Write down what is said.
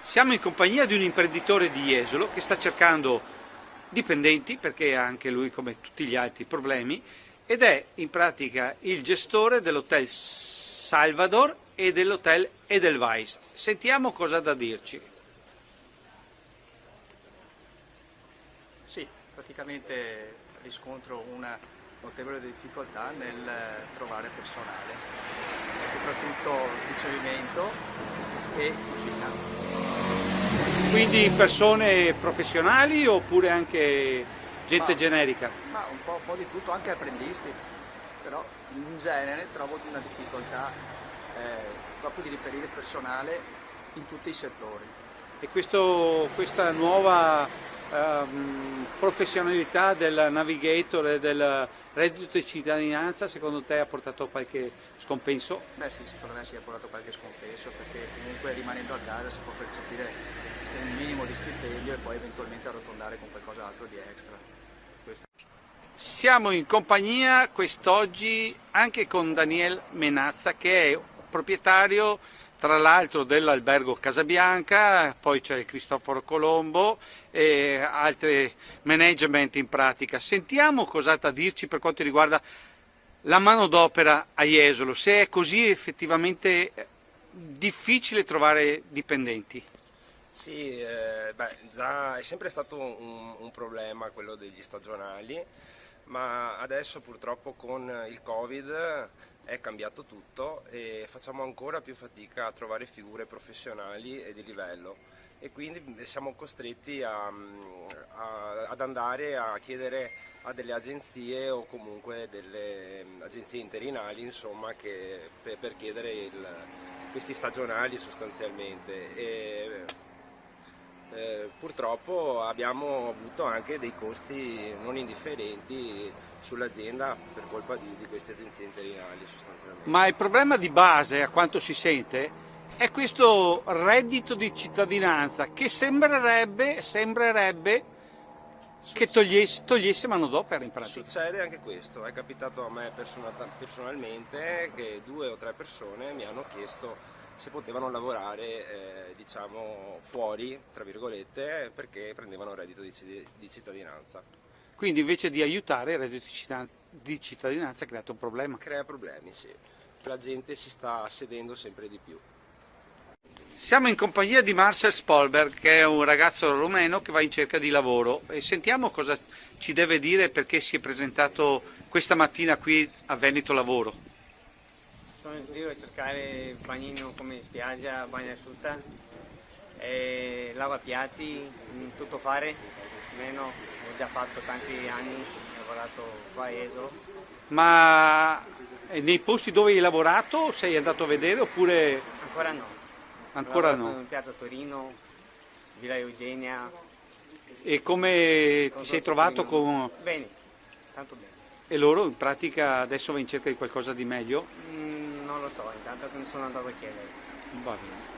Siamo in compagnia di un imprenditore di Jesolo che sta cercando dipendenti, perché ha anche lui, come tutti gli altri, problemi, ed è in pratica il gestore dell'Hotel Salvador e dell'Hotel Edelweiss. Sentiamo cosa ha da dirci. Sì, praticamente riscontro una notevole difficoltà nel trovare personale, soprattutto ricevimento e cucina. Quindi persone professionali oppure anche gente generica? Ma un po' di tutto, anche apprendisti, però in genere trovo una difficoltà proprio di reperire personale in tutti i settori. E questa nuova professionalità del navigator e del reddito di cittadinanza secondo te ha portato qualche scompenso? Beh sì, secondo me si è portato qualche scompenso, perché comunque rimanendo a casa si può percepire un minimo di stipendio e poi eventualmente arrotondare con qualcos'altro di extra. Siamo in compagnia quest'oggi anche con Daniel Menazza, che è proprietario tra l'altro dell'albergo Casabianca, poi c'è il Cristoforo Colombo e altri management in pratica. Sentiamo cosa ha da dirci per quanto riguarda la manodopera a Jesolo, se è così effettivamente difficile trovare dipendenti. Sì, già è sempre stato un problema quello degli stagionali, ma adesso purtroppo con il Covid è cambiato tutto e facciamo ancora più fatica a trovare figure professionali e di livello, e quindi siamo costretti ad andare a chiedere a delle agenzie o comunque delle agenzie interinali, insomma, per chiedere questi stagionali sostanzialmente. Purtroppo abbiamo avuto anche dei costi non indifferenti sull'azienda per colpa di queste agenzie interinali sostanzialmente. Ma il problema di base, a quanto si sente, è questo reddito di cittadinanza che sembrerebbe che togliesse manodopera in pratica. Succede anche questo, è capitato a me personalmente che 2 o 3 persone mi hanno chiesto se potevano lavorare diciamo fuori, tra virgolette, perché prendevano il reddito di cittadinanza. Quindi invece di aiutare il reddito di cittadinanza ha creato un problema. Crea problemi, sì. La gente si sta sedendo sempre di più. Siamo in compagnia di Marcel Spolberg, che è un ragazzo rumeno che va in cerca di lavoro, e sentiamo cosa ci deve dire perché si è presentato questa mattina qui a Veneto Lavoro. Sono io a cercare bagnino come in spiaggia, bagna asciutta, e lavapiatti, tutto fare, almeno ho già fatto tanti anni, ho lavorato qua a Jesolo. Ma nei posti dove hai lavorato sei andato a vedere oppure Ancora no. ancora Ho lavorato no? in Piazza Torino, Villa Eugenia. E come ti sei trovato con... Bene, tanto bene. E loro in pratica adesso va in cerca di qualcosa di meglio? Non lo so, intanto che non sono andato a chiedere. Va bene.